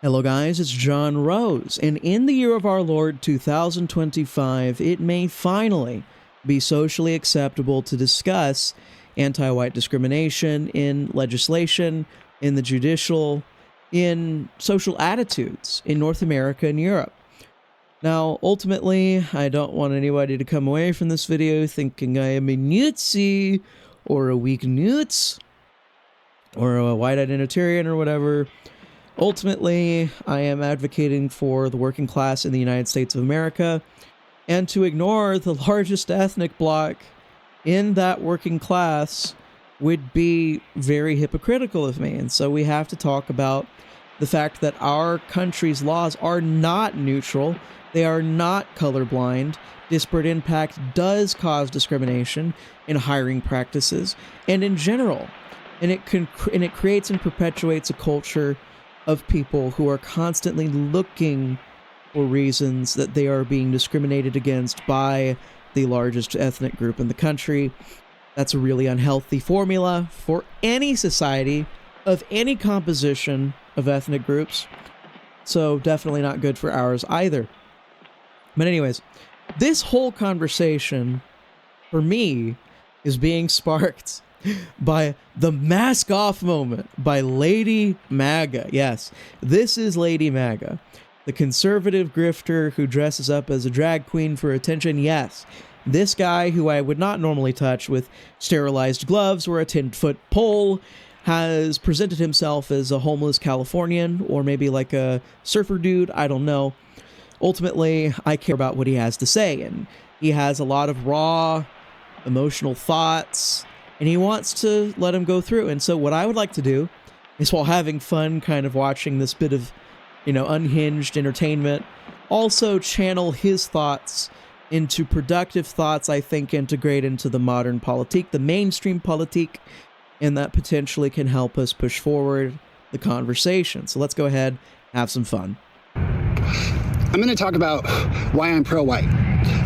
Hello guys, it's John Rose, and in the year of our Lord 2025, it may finally be socially acceptable to discuss anti-white discrimination in legislation, in the judicial, in social attitudes in North America and Europe. Now, ultimately, I don't want anybody to come away from this video thinking I am a Nazi or a weak newt or a white identitarian or whatever. Ultimately, I am advocating for the working class in the United States of America, and to ignore the largest ethnic bloc in that working class would be very hypocritical of me. And so we have to talk about the fact that our country's laws are not neutral. They are not colorblind. Disparate impact does cause discrimination in hiring practices and in general. And it creates and perpetuates a culture of people who are constantly looking for reasons that they are being discriminated against by the largest ethnic group in the country. That's a really unhealthy formula for any society of any composition of ethnic groups. So definitely not good for ours either. But anyways, this whole conversation, for me, is being sparked by the mask off moment by Lady Maga. Yes, this is Lady Maga, the conservative grifter who dresses up as a drag queen for attention. Yes, this guy who I would not normally touch with sterilized gloves or a 10-foot pole has presented himself as a homeless Californian or maybe like a surfer dude. I don't know. Ultimately, I care about what he has to say, and he has a lot of raw, emotional thoughts, and he wants to let them go through. And so what I would like to do is, while having fun kind of watching this bit of, unhinged entertainment, also channel his thoughts into productive thoughts I think integrate into the modern politique, the mainstream politique, and that potentially can help us push forward the conversation. So let's go ahead, have some fun. I'm going to talk about why I'm pro-white.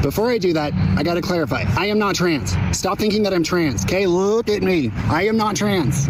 Before I do that, I got to clarify. I am not trans. Stop thinking that I'm trans. Okay, look at me. I am not trans.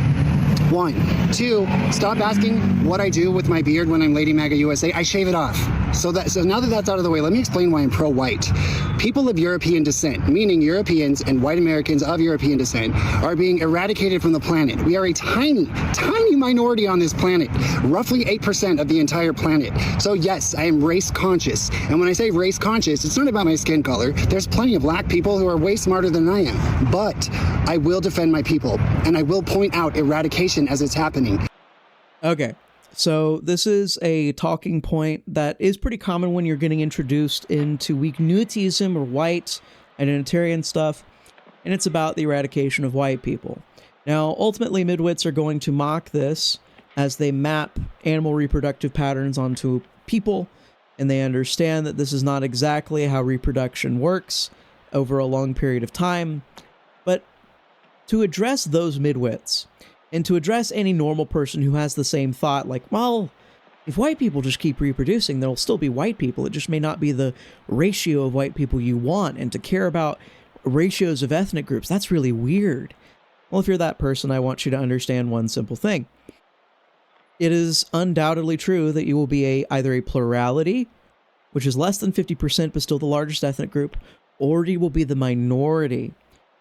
1. 2, stop asking what I do with my beard when I'm Lady Maga USA. I shave it off. So now that that's out of the way, let me explain why I'm pro-white. People of European descent, meaning Europeans and white Americans of European descent, are being eradicated from the planet. We are a tiny, tiny minority on this planet, roughly 8% of the entire planet. So yes, I am race conscious. And when I say race conscious, it's not about my skin color. There's plenty of black people who are way smarter than I am. But I will defend my people, and I will point out eradication as it's happening. Okay, so this is a talking point that is pretty common when you're getting introduced into weak newtism or white identitarian stuff, and it's about the eradication of white people. Now, ultimately, midwits are going to mock this as they map animal reproductive patterns onto people, and they understand that this is not exactly how reproduction works over a long period of time. But to address those midwits, and to address any normal person who has the same thought, like, well, if white people just keep reproducing, there'll still be white people. It just may not be the ratio of white people you want. And to care about ratios of ethnic groups, that's really weird. Well, if you're that person, I want you to understand one simple thing. It is undoubtedly true that you will be either a plurality, which is less than 50% but still the largest ethnic group, or you will be the minority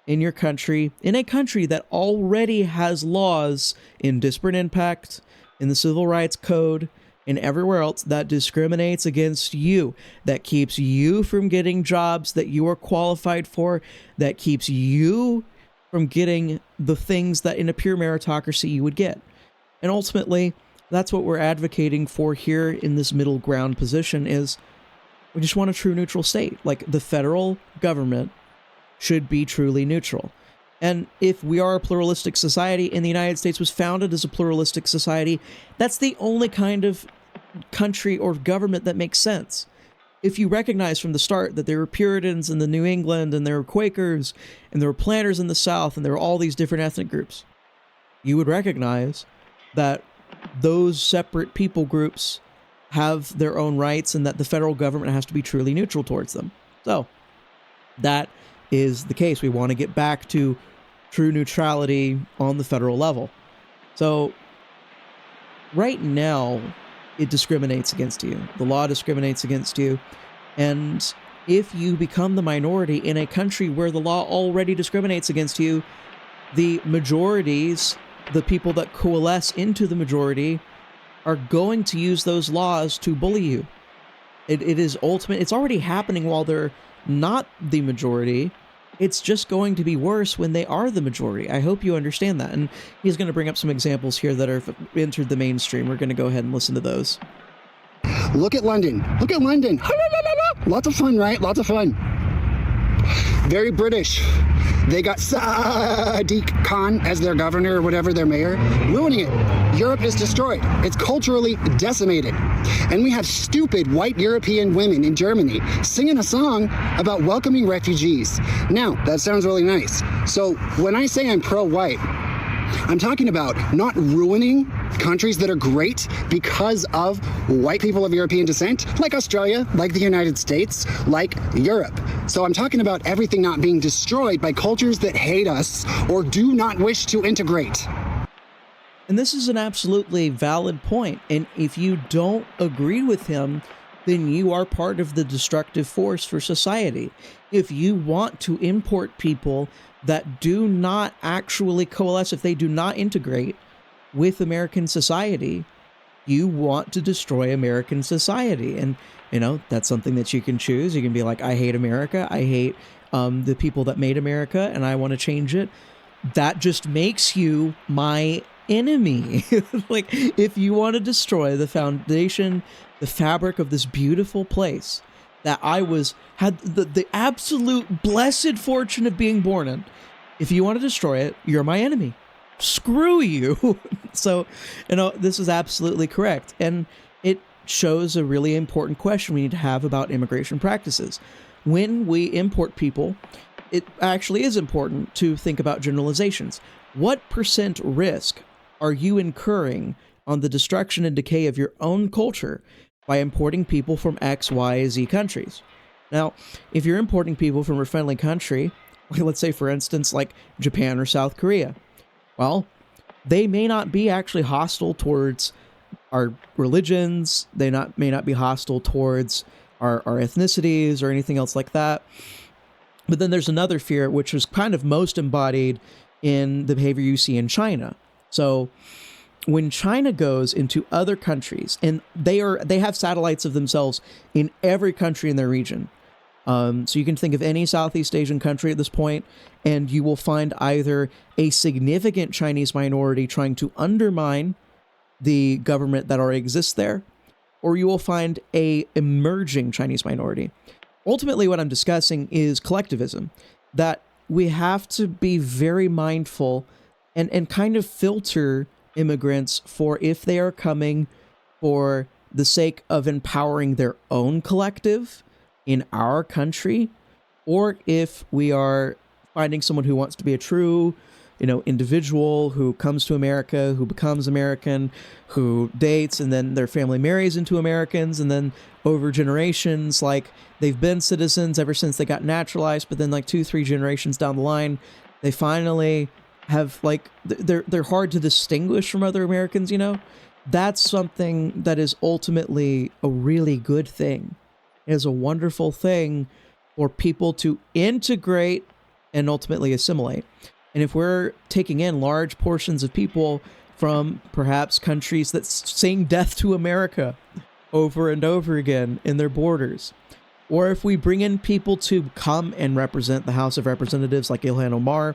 in your country, in a country that already has laws in disparate impact, in the Civil Rights Code, and everywhere else that discriminates against you, that keeps you from getting jobs that you are qualified for, that keeps you from getting the things that in a pure meritocracy you would get. And ultimately, that's what we're advocating for here in this middle ground position is we just want a true neutral state. Like the federal government should be truly neutral. And if we are a pluralistic society and the United States was founded as a pluralistic society, that's the only kind of country or government that makes sense. If you recognize from the start that there were Puritans in the New England and there were Quakers and there were planters in the South and there were all these different ethnic groups, you would recognize that those separate people groups have their own rights and that the federal government has to be truly neutral towards them. So that is the case. We want to get back to true neutrality on the federal level. So right now, it discriminates against you. The law discriminates against you. And if you become the minority in a country where the law already discriminates against you, the majorities, the people that coalesce into the majority, are going to use those laws to bully you. It is ultimate. It's already happening while they're not the majority. It's just going to be worse when they are the majority. I hope you understand that. And he's going to bring up some examples here that have entered the mainstream. We're going to go ahead and listen to those. Look at London. Look at London. Lots of fun, right? Lots of fun. Very British. They got Sadiq Khan as their governor or whatever, their mayor, ruining it. Europe is destroyed. It's culturally decimated. And we have stupid white European women in Germany singing a song about welcoming refugees. Now, that sounds really nice. So when I say I'm pro-white, I'm talking about not ruining countries that are great because of white people of European descent, like Australia, like the United States, like Europe. So I'm talking about everything not being destroyed by cultures that hate us or do not wish to integrate. And this is an absolutely valid point. And if you don't agree with him, then you are part of the destructive force for society. If you want to import people that do not actually coalesce, if they do not integrate with American society, you want to destroy American society. And, you know, that's something that you can choose. You can be like, I hate America. I hate the people that made America, and I want to change it. That just makes you my enemy. Like, if you want to destroy the foundation, the fabric of this beautiful place that I had the absolute blessed fortune of being born in, if you want to destroy it, you're my enemy. Screw you. So, you know, this is absolutely correct. And it shows a really important question we need to have about immigration practices. When we import people, it actually is important to think about generalizations. What % risk are you incurring on the destruction and decay of your own culture by importing people from X, Y, Z countries? Now, if you're importing people from a friendly country, let's say, for instance, like Japan or South Korea, well, they may not be actually hostile towards our religions. They may not be hostile towards our ethnicities or anything else like that. But then there's another fear, which is kind of most embodied in the behavior you see in China. So when China goes into other countries, and they have satellites of themselves in every country in their region. So you can think of any Southeast Asian country at this point, and you will find either a significant Chinese minority trying to undermine the government that already exists there, or you will find a emerging Chinese minority. Ultimately, what I'm discussing is collectivism, that we have to be very mindful and kind of filter immigrants for if they are coming for the sake of empowering their own collective in our country, or if we are finding someone who wants to be a true, individual who comes to America, who becomes American, who dates, and then their family marries into Americans, and then over generations, like they've been citizens ever since they got naturalized, but then like 2-3 generations down the line, they finally have they're hard to distinguish from other Americans. That's something that is ultimately a really good thing. It is a wonderful thing for people to integrate and ultimately assimilate. And if we're taking in large portions of people from perhaps countries that sing death to America over and over again in their borders, or if we bring in people to come and represent the House of Representatives like Ilhan Omar,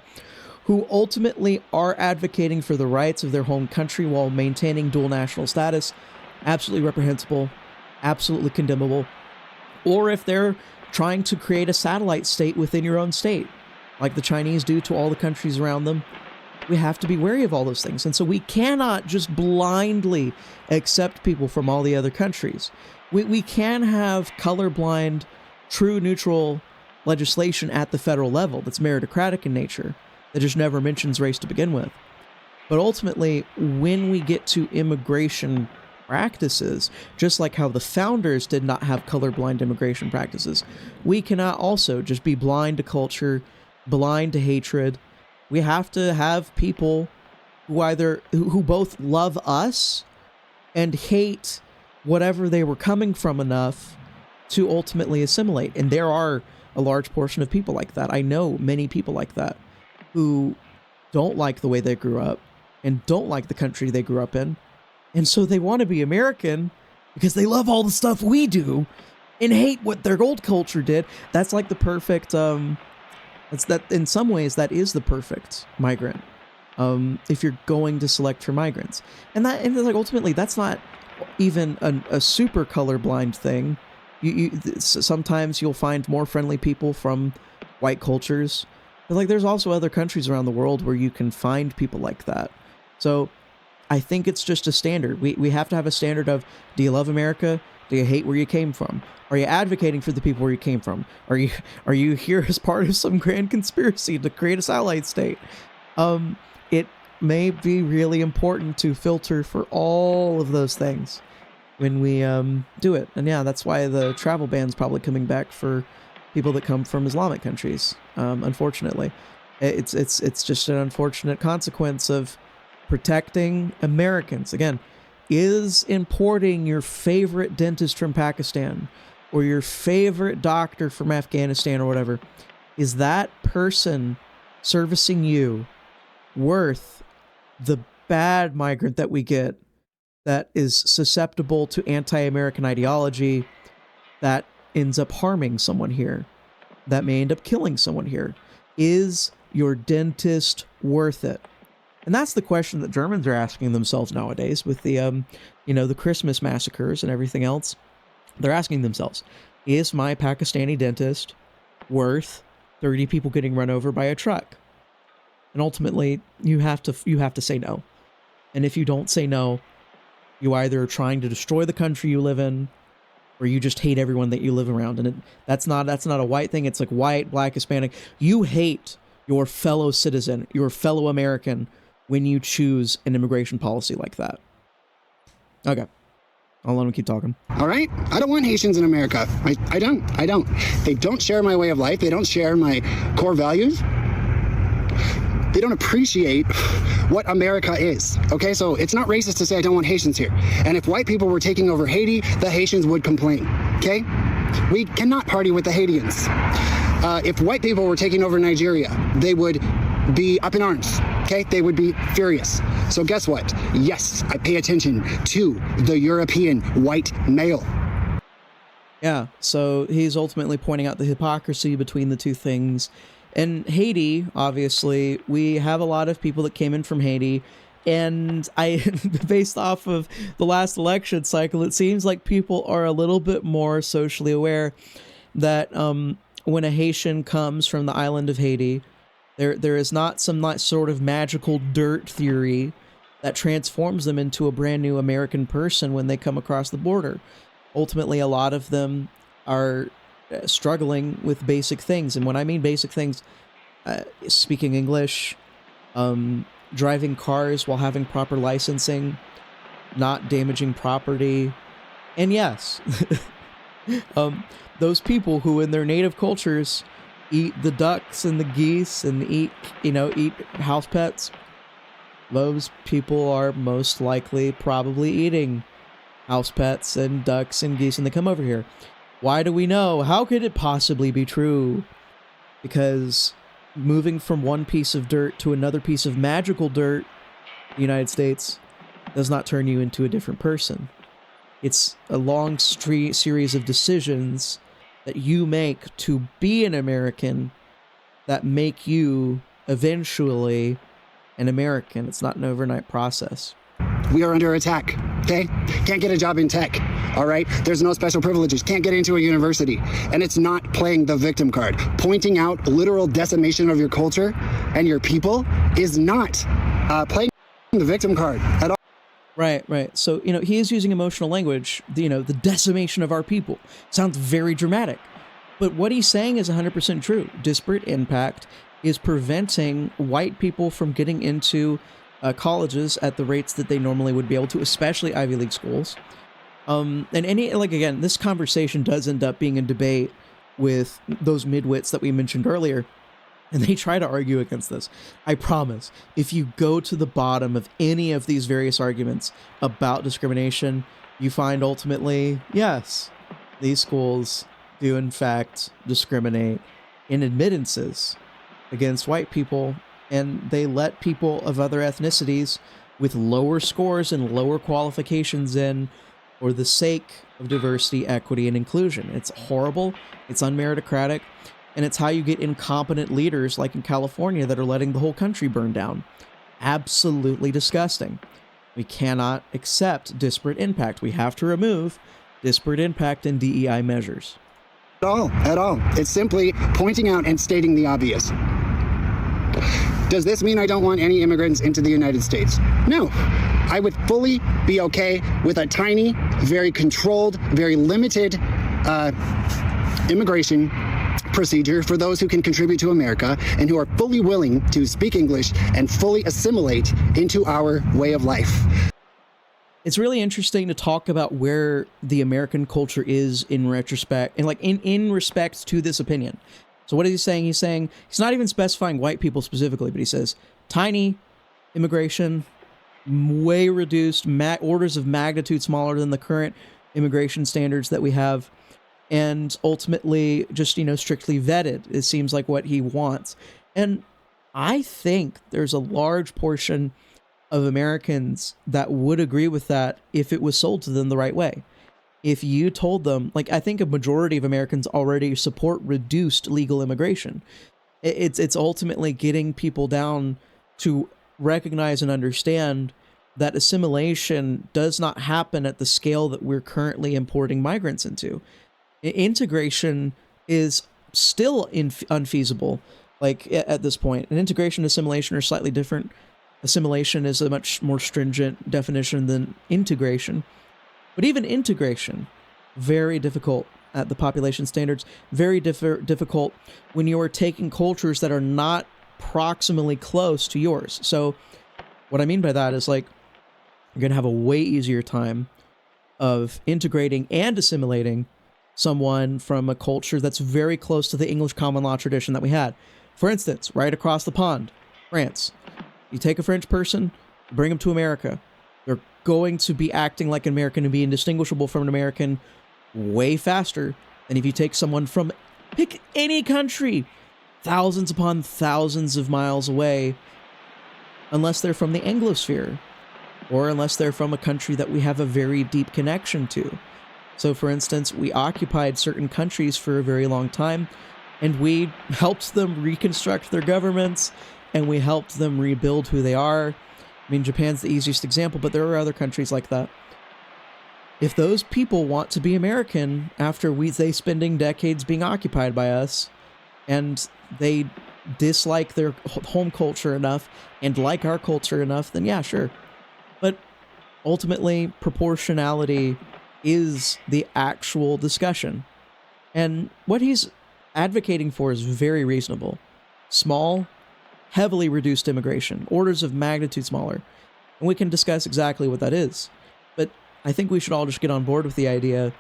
who ultimately are advocating for the rights of their home country while maintaining dual national status, absolutely reprehensible, absolutely condemnable. Or if they're trying to create a satellite state within your own state, like the Chinese do to all the countries around them, we have to be wary of all those things. And so we cannot just blindly accept people from all the other countries. We can have colorblind, true neutral legislation at the federal level that's meritocratic in nature, that just never mentions race to begin with. But ultimately, when we get to immigration practices, just like how the founders did not have colorblind immigration practices, we cannot also just be blind to culture, blind to hatred. We have to have people who both love us and hate whatever they were coming from enough to ultimately assimilate. And there are a large portion of people like that. I know many people like that who don't like the way they grew up and don't like the country they grew up in. And so they want to be American because they love all the stuff we do and hate what their old culture did. That's like the perfect, that's that in some ways that is the perfect migrant. If you're going to select for migrants. And like ultimately that's not even a super colorblind thing. Sometimes you'll find more friendly people from white cultures. But like there's also other countries around the world where you can find people like that. So I think it's just a standard. We have to have a standard of, do you love America? Do you hate where you came from? Are you advocating for the people where you came from? Are you here as part of some grand conspiracy to create a satellite state? It may be really important to filter for all of those things when we do it. And yeah, that's why the travel ban's probably coming back for people that come from Islamic countries. Unfortunately, it's just an unfortunate consequence of protecting Americans. Again, is importing your favorite dentist from Pakistan or your favorite doctor from Afghanistan or whatever, is that person servicing you worth the bad migrant that we get that is susceptible to anti-American ideology that ends up harming someone here, that may end up killing someone here? Is your dentist worth it? And that's the question that Germans are asking themselves nowadays with the, the Christmas massacres and everything else. They're asking themselves, is my Pakistani dentist worth 30 people getting run over by a truck? And ultimately, you have to say no. And if you don't say no, you either are trying to destroy the country you live in, or you just hate everyone that you live around. And that's not a white thing. It's like white, black, Hispanic. You hate your fellow citizen, your fellow American, when you choose an immigration policy like that. Okay. I'll let him keep talking. All right? I don't want Haitians in America. I don't. They don't share my way of life. They don't share my core values. They don't appreciate what America is. Okay, so it's not racist to say I don't want Haitians here. And if white people were taking over Haiti, the Haitians would complain. Okay? We cannot party with the Haitians. If white people were taking over Nigeria, they would be up in arms. Okay, they would be furious. So guess what? Yes, I pay attention to the European white male. Yeah, so he's ultimately pointing out the hypocrisy between the two things. And Haiti, obviously, we have a lot of people that came in from Haiti, and based off of the last election cycle, it seems like people are a little bit more socially aware that when a Haitian comes from the island of Haiti, there is not some sort of magical dirt theory that transforms them into a brand new American person when they come across the border. Ultimately, a lot of them are struggling with basic things. And when I mean basic things, speaking English, driving cars while having proper licensing, not damaging property. And yes, those people who in their native cultures eat the ducks and the geese and eat house pets, those people are most likely probably eating house pets and ducks and geese, and they come over here. Why do we know? How could it possibly be true? Because moving from one piece of dirt to another piece of magical dirt in the United States does not turn you into a different person. It's a long series of decisions that you make to be an American that make you eventually an American. It's not an overnight process. We are under attack, okay? Can't get a job in tech, all right? There's no special privileges. Can't get into a university. And it's not playing the victim card. Pointing out literal decimation of your culture and your people is not playing the victim card at all. Right. So, he is using emotional language, the decimation of our people. Sounds very dramatic. But what he's saying is 100% true. Disparate impact is preventing white people from getting into colleges at the rates that they normally would be able to, especially Ivy League schools. And again, this conversation does end up being a debate with those midwits that we mentioned earlier. And they try to argue against this. I promise, if you go to the bottom of any of these various arguments about discrimination, you find ultimately, yes, these schools do in fact discriminate in admittances against white people, and they let people of other ethnicities with lower scores and lower qualifications in for the sake of diversity, equity, and inclusion. It's horrible, it's unmeritocratic, and it's how you get incompetent leaders like in California that are letting the whole country burn down. Absolutely disgusting. We cannot accept disparate impact. We have to remove disparate impact in DEI measures. At all. It's simply pointing out and stating the obvious. Does this mean I don't want any immigrants into the United States? No. I would fully be okay with a tiny, very controlled, very limited immigration procedure for those who can contribute to America and who are fully willing to speak English and fully assimilate into our way of life. It's really interesting to talk about where the American culture is in retrospect and like in respect to this opinion. So what is he saying? He's saying he's not even specifying white people specifically, but he says tiny immigration, way reduced, orders of magnitude smaller than the current immigration standards that we have, and ultimately just, strictly vetted. It seems like what he wants. And I think there's a large portion of Americans that would agree with that if it was sold to them the right way. If you told them, like, I think a majority of Americans already support reduced legal immigration. It's ultimately getting people down to recognize and understand that assimilation does not happen at the scale that we're currently importing migrants into. Integration is still unfeasible, like at this point. And integration and assimilation are slightly different. Assimilation is a much more stringent definition than integration. But even integration, very difficult at the population standards, very difficult when you are taking cultures that are not proximally close to yours. So what I mean by that is, like, you're going to have a way easier time of integrating and assimilating someone from a culture that's very close to the English common law tradition that we had. For instance, right across the pond, France. You take a French person, bring them to America. They're going to be acting like an American and be indistinguishable from an American way faster than if you take someone from, pick any country, thousands upon thousands of miles away, unless they're from the Anglosphere, or unless they're from a country that we have a very deep connection to. So, for instance, we occupied certain countries for a very long time, and we helped them reconstruct their governments, and we helped them rebuild who they are. I mean, Japan's the easiest example, but there are other countries like that. If those people want to be American after they spending decades being occupied by us, and they dislike their home culture enough and like our culture enough, then yeah, sure. But ultimately, proportionality is the actual discussion. And what he's advocating for is very reasonable. Small, heavily reduced immigration, orders of magnitude smaller. And we can discuss exactly what that is. But I think we should all just get on board with the idea.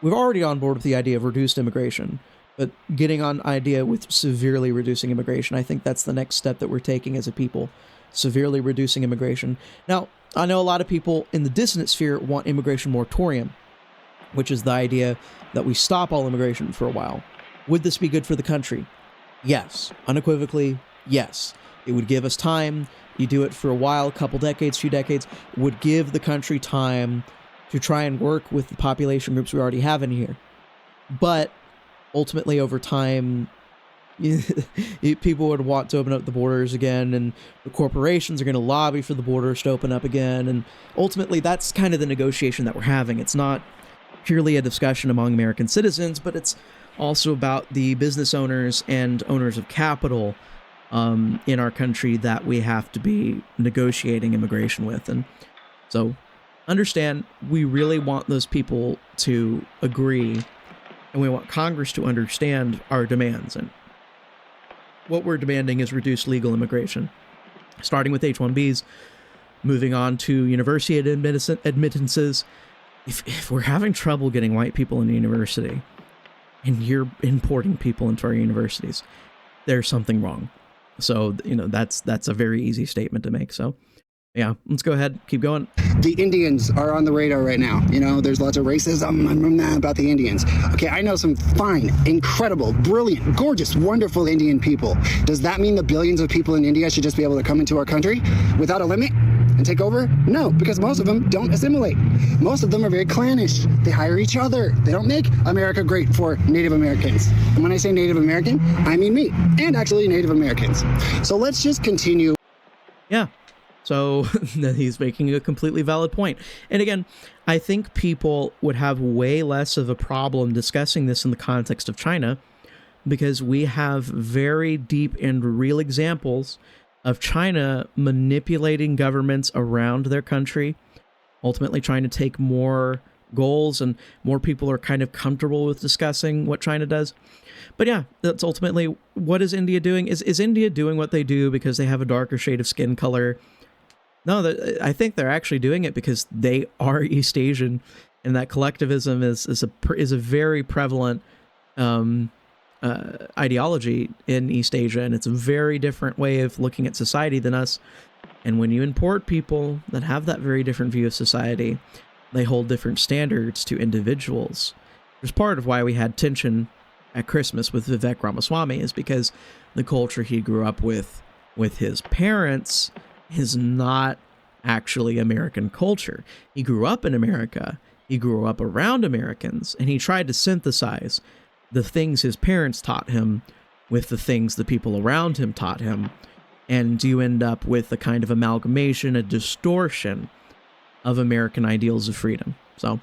We're already on board with the idea of reduced immigration, but getting on idea with severely reducing immigration, I think that's the next step that we're taking as a people. Severely reducing immigration. Now, I know a lot of people in the dissident sphere want immigration moratorium, which is the idea that we stop all immigration for a while. Would this be good for the country? Yes. Unequivocally, yes. It would give us time. You do it for a while, a couple decades, few decades. It would give the country time to try and work with the population groups we already have in here. But ultimately, over time, people would want to open up the borders again, and the corporations are going to lobby for the borders to open up again. And ultimately, that's kind of the negotiation that we're having. It's not purely a discussion among American citizens, but it's also about the business owners and owners of capital in our country that we have to be negotiating immigration with. And so understand, we really want those people to agree, and we want Congress to understand our demands. And what we're demanding is reduced legal immigration, starting with H-1Bs, moving on to university admittances. If we're having trouble getting white people into university, and you're importing people into our universities, there's something wrong. So, that's a very easy statement to make. So Yeah, let's go ahead. Keep going. The Indians are on the radar right now. You know, there's lots of racism about the Indians. Okay, I know some fine, incredible, brilliant, gorgeous, wonderful Indian people. Does that mean the billions of people in India should just be able to come into our country without a limit and take over? No, because most of them don't assimilate. Most of them are very clannish. They hire each other. They don't make America great for Native Americans. And when I say Native American, I mean me, and actually Native Americans. So let's just continue. Yeah. So he's making a completely valid point. And again, I think people would have way less of a problem discussing this in the context of China, because we have very deep and real examples of China manipulating governments around their country, ultimately trying to take more goals, and more people are kind of comfortable with discussing what China does. But yeah, that's ultimately, what is India doing? Is India doing what they do because they have a darker shade of skin color? No, I think they're actually doing it because they are East Asian, and that collectivism is a very prevalent ideology in East Asia, and it's a very different way of looking at society than us. And when you import people that have that very different view of society, they hold different standards to individuals. There's part of why we had tension at Christmas with Vivek Ramaswamy, is because the culture he grew up with his parents is not actually American culture. He grew up in America, he grew up around Americans, and he tried to synthesize the things his parents taught him with the things the people around him taught him, and you end up with a kind of amalgamation, a distortion of American ideals of freedom. So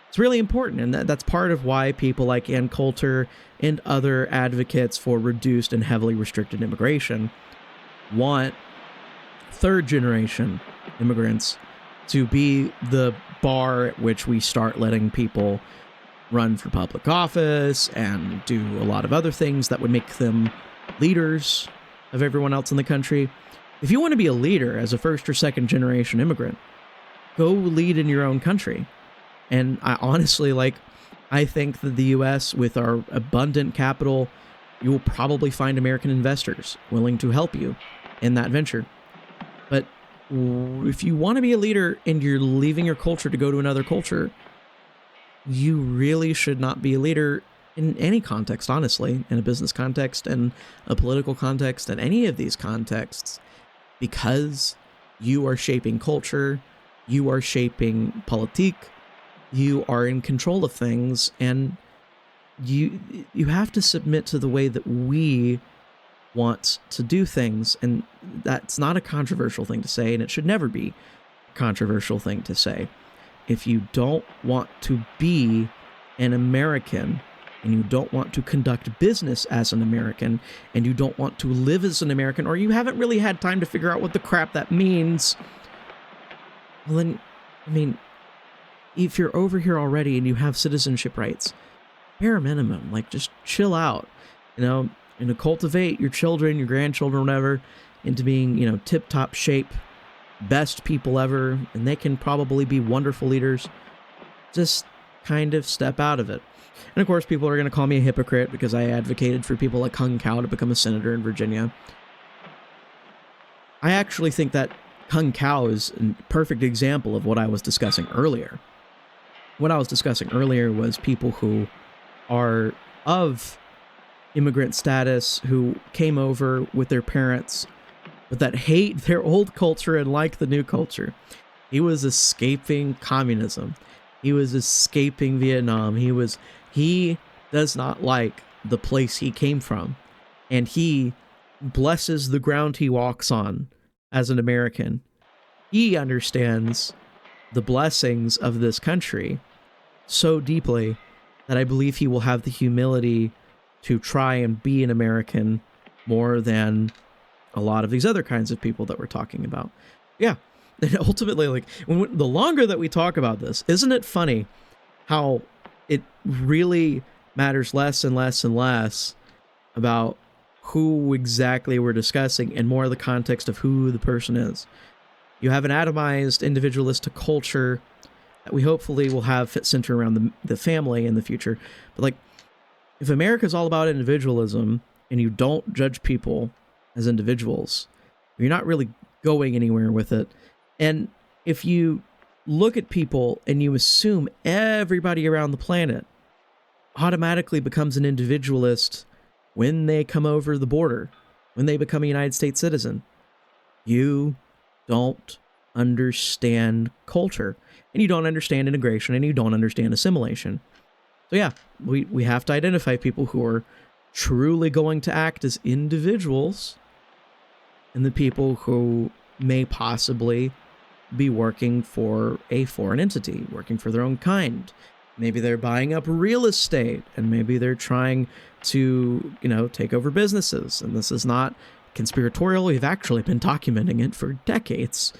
it's really important, and that's part of why people like Ann Coulter and other advocates for reduced and heavily restricted immigration want third-generation immigrants to be the bar at which we start letting people run for public office and do a lot of other things that would make them leaders of everyone else in the country. If you want to be a leader as a first or second generation immigrant, go lead in your own country. And I honestly, I think that the U.S., with our abundant capital, you will probably find American investors willing to help you in that venture. But if you want to be a leader and you're leaving your culture to go to another culture, you really should not be a leader in any context, honestly, in a business context and a political context and any of these contexts, because you are shaping culture, you are shaping politique, you are in control of things, and you have to submit to the way that we want to do things. And that's not a controversial thing to say, and it should never be a controversial thing to say. If you don't want to be an American, and you don't want to conduct business as an American, and you don't want to live as an American, or you haven't really had time to figure out what the crap that means, well then, I mean, if you're over here already and you have citizenship rights, bare minimum, just chill out, and to cultivate your children, your grandchildren, whatever, into being, tip-top shape, best people ever, and they can probably be wonderful leaders. Just kind of step out of it. And of course, people are going to call me a hypocrite because I advocated for people like Kung Kao to become a senator in Virginia. I actually think that Kung Kao is a perfect example of what I was discussing earlier. What I was discussing earlier was people who are of immigrant status, who came over with their parents, but that hate their old culture and like the new culture. He was escaping communism. He was escaping Vietnam. He does not like the place he came from, and he blesses the ground he walks on as an American. He understands the blessings of this country so deeply that I believe he will have the humility to try and be an American more than a lot of these other kinds of people that we're talking about. Yeah. And ultimately, the longer that we talk about this, isn't it funny how it really matters less and less and less about who exactly we're discussing and more the context of who the person is. You have an atomized individualistic culture that we hopefully will have fit center around the family in the future. But if America's all about individualism and you don't judge people as individuals, you're not really going anywhere with it. And if you look at people and you assume everybody around the planet automatically becomes an individualist when they come over the border, when they become a United States citizen, you don't understand culture, and you don't understand integration, and you don't understand assimilation. So yeah, we have to identify people who are truly going to act as individuals and the people who may possibly be working for a foreign entity, working for their own kind. Maybe they're buying up real estate, and maybe they're trying to, take over businesses. And this is not conspiratorial. We've actually been documenting it for decades.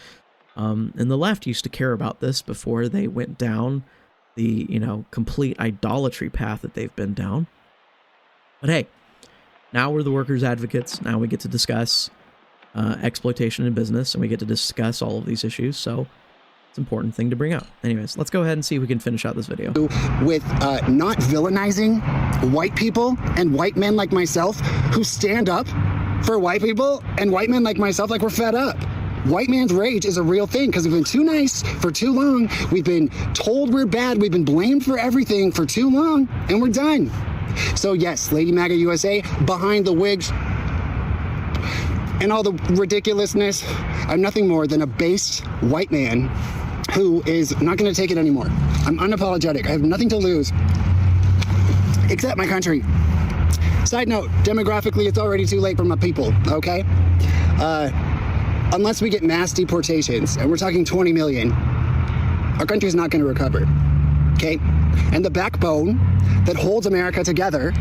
And the left used to care about this before they went down the, complete idolatry path that they've been down. But hey, now we're the workers' advocates. Now we get to discuss exploitation in business, and we get to discuss all of these issues. So it's an important thing to bring up. Anyways, let's go ahead and see if we can finish out this video. With not villainizing white people and white men like myself who stand up for white people and white men like myself like we're fed up. White man's rage is a real thing because we've been too nice for too long. We've been told we're bad. We've been blamed for everything for too long, and we're done. So yes, Lady Maga USA, behind the wigs and all the ridiculousness, I'm nothing more than a based white man who is not going to take it anymore. I'm unapologetic. I have nothing to lose except my country. Side note, demographically, it's already too late for my people, okay? Unless we get mass deportations, and we're talking 20 million, our country's not going to recover, okay? And the backbone that holds America together,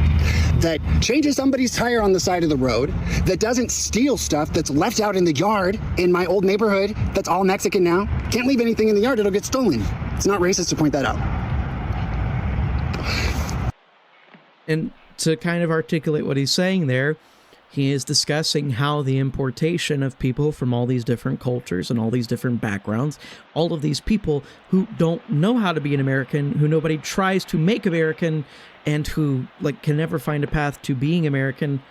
that changes somebody's tire on the side of the road, that doesn't steal stuff that's left out in the yard in my old neighborhood that's all Mexican now. Can't leave anything in the yard, it'll get stolen. It's not racist to point that out. And to kind of articulate what he's saying there, he is discussing how the importation of people from all these different cultures and all these different backgrounds, all of these people who don't know how to be an American, who nobody tries to make American, and who can never find a path to being American,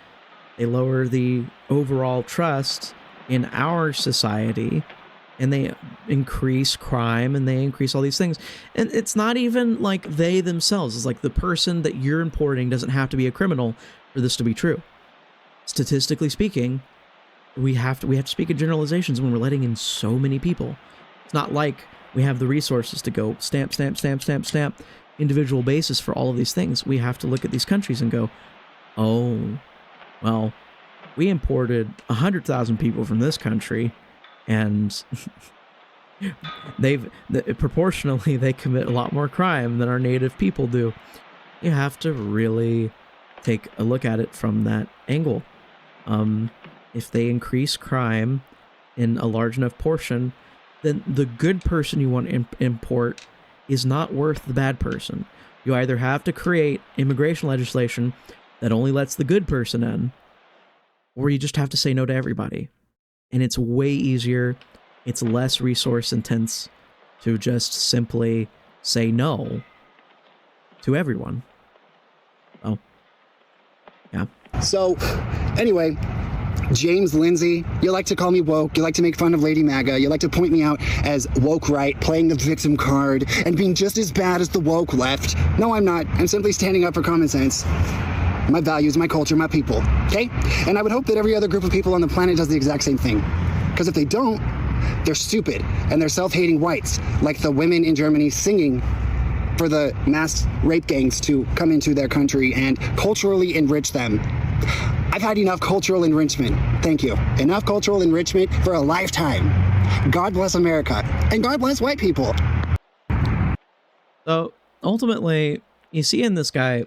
they lower the overall trust in our society, and they increase crime, and they increase all these things. And it's not even like they themselves. It's like the person that you're importing doesn't have to be a criminal for this to be true. Statistically speaking, we have to speak in generalizations when we're letting in so many people. It's not like we have the resources to go stamp, individual basis for all of these things. We have to look at these countries and go, oh, well, we imported 100,000 people from this country, and proportionally they commit a lot more crime than our native people do. You have to really take a look at it from that angle. If they increase crime in a large enough portion, then the good person you want to import is not worth the bad person. You either have to create immigration legislation that only lets the good person in, or you just have to say no to everybody. And it's way easier, it's less resource intense to just simply say no to everyone. Oh, yeah. So, anyway, James Lindsay, you like to call me woke, you like to make fun of Lady Maga, you like to point me out as woke right, playing the victim card, and being just as bad as the woke left. No, I'm not. I'm simply standing up for common sense, my values, my culture, my people, okay? And I would hope that every other group of people on the planet does the exact same thing. Because if they don't, they're stupid, and they're self-hating whites, like the women in Germany singing for the mass rape gangs to come into their country and culturally enrich them. I've had enough cultural enrichment. Thank you. Enough cultural enrichment for a lifetime. God bless America. And God bless white people. So ultimately, you see in this guy,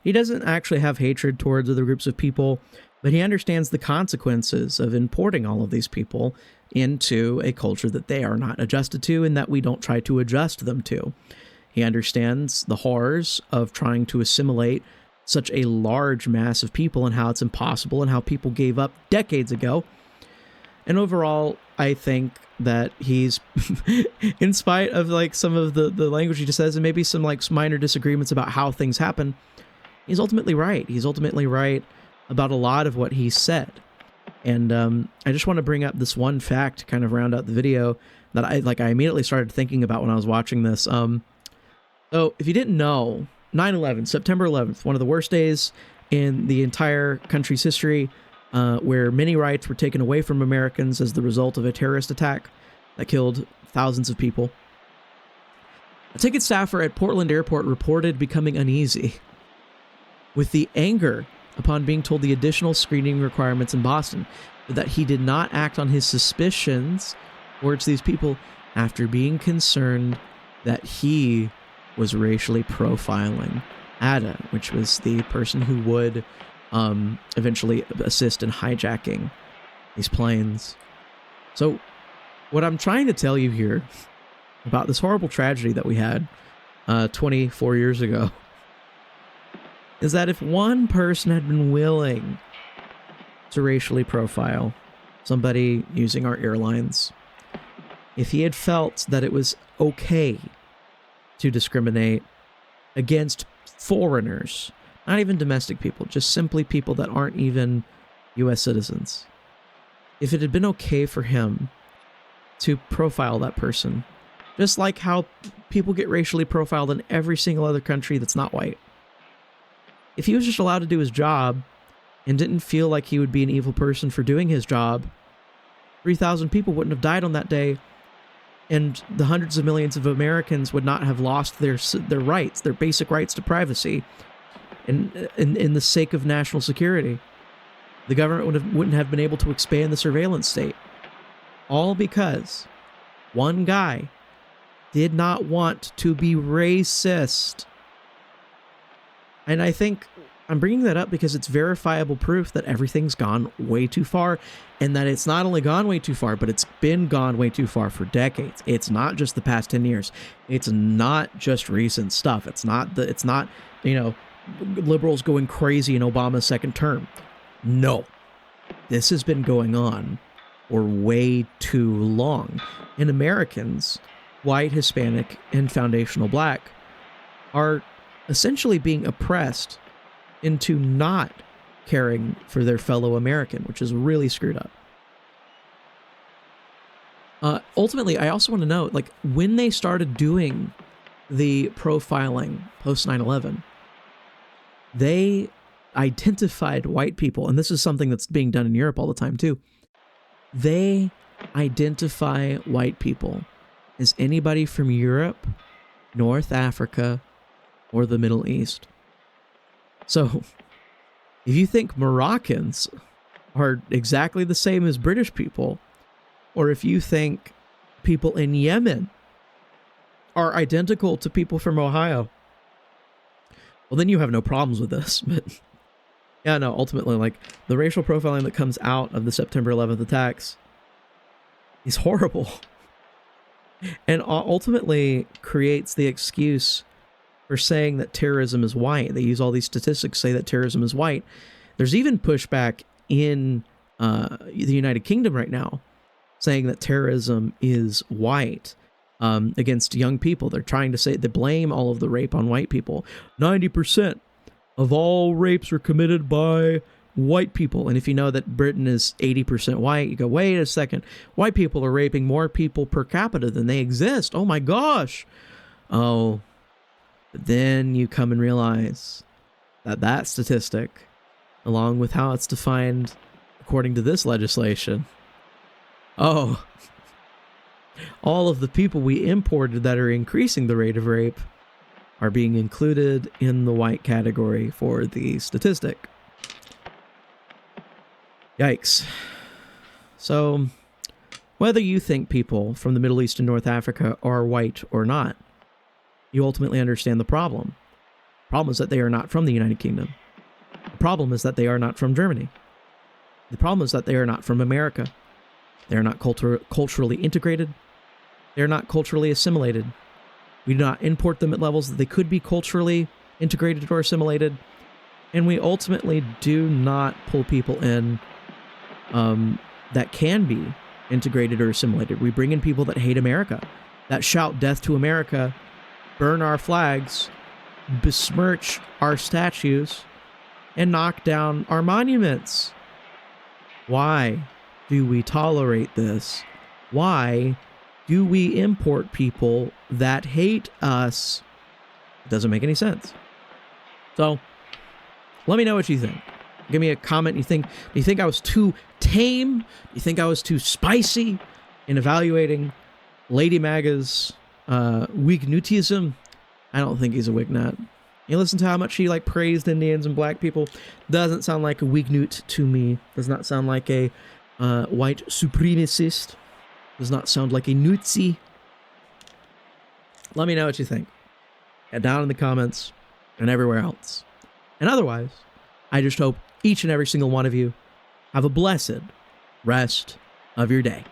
he doesn't actually have hatred towards other groups of people, but he understands the consequences of importing all of these people into a culture that they are not adjusted to and that we don't try to adjust them to. He understands the horrors of trying to assimilate such a large mass of people and how it's impossible and how people gave up decades ago. And overall, I think that he's, in spite of some of the language he just says and maybe some minor disagreements about how things happen, he's ultimately right. He's ultimately right about a lot of what he said. And I just want to bring up this one fact to kind of round out the video that I immediately started thinking about when I was watching this. So if you didn't know, 9/11, September 11th, one of the worst days in the entire country's history, where many rights were taken away from Americans as the result of a terrorist attack that killed thousands of people. A ticket staffer at Portland Airport reported becoming uneasy with the anger upon being told the additional screening requirements in Boston, but that he did not act on his suspicions towards these people after being concerned that he was racially profiling Ada, which was the person who would eventually assist in hijacking these planes. So what I'm trying to tell you here about this horrible tragedy that we had 24 years ago is that if one person had been willing to racially profile somebody using our airlines, if he had felt that it was okay to discriminate against foreigners, not even domestic people, just simply people that aren't even U.S. citizens, if it had been okay for him to profile that person, just like how people get racially profiled in every single other country that's not white, if he was just allowed to do his job and didn't feel like he would be an evil person for doing his job, 3,000 people wouldn't have died on that day, and the hundreds of millions of Americans would not have lost their rights, their basic rights to privacy, in the sake of national security. The government wouldn't have been able to expand the surveillance state, all because one guy did not want to be racist. And I think I'm bringing that up because it's verifiable proof that everything's gone way too far, and that it's not only gone way too far, but it's been gone way too far for decades. It's not just the past 10 years. It's not just recent stuff. It's not, liberals going crazy in Obama's second term. No, this has been going on for way too long. And Americans, white, Hispanic, and foundational black, are essentially being oppressed into not caring for their fellow American, which is really screwed up. Ultimately, I also want to know, when they started doing the profiling post 9/11, they identified white people, and this is something that's being done in Europe all the time too. They identify white people as anybody from Europe, North Africa, or the Middle East. So, if you think Moroccans are exactly the same as British people, or if you think people in Yemen are identical to people from Ohio, well, then you have no problems with this. But yeah, no, ultimately, the racial profiling that comes out of the September 11th attacks is horrible. And ultimately creates the excuse for saying that terrorism is white. They use all these statistics to say that terrorism is white. There's even pushback in the United Kingdom right now saying that terrorism is white against young people. They're trying to say, they blame all of the rape on white people. 90% of all rapes are committed by white people. And if you know that Britain is 80% white, you go, wait a second, white people are raping more people per capita than they exist. Oh my gosh. Oh, but then you come and realize that that statistic, along with how it's defined according to this legislation, all of the people we imported that are increasing the rate of rape are being included in the white category for the statistic. Yikes. So, whether you think people from the Middle East and North Africa are white or not, you ultimately understand the problem. The problem is that they are not from the United Kingdom. The problem is that they are not from Germany. The problem is that they are not from America. They are not culturally integrated. They are not culturally assimilated. We do not import them at levels that they could be culturally integrated or assimilated. And we ultimately do not pull people in that can be integrated or assimilated. We bring in people that hate America, that shout death to America, burn our flags, besmirch our statues, and knock down our monuments. Why do we tolerate this? Why do we import people that hate us? It doesn't make any sense. So let me know what you think. Give me a comment. Do you think I was too tame? Do you think I was too spicy in evaluating Lady Maga's Wignutism? I don't think he's a Wignut. You listen to how much he praised Indians and black people. Doesn't sound like a Wignut to me. Does not sound like a white supremacist. Does not sound like a Nutsi. Let me know what you think. Down in the comments and everywhere else. And otherwise, I just hope each and every single one of you have a blessed rest of your day.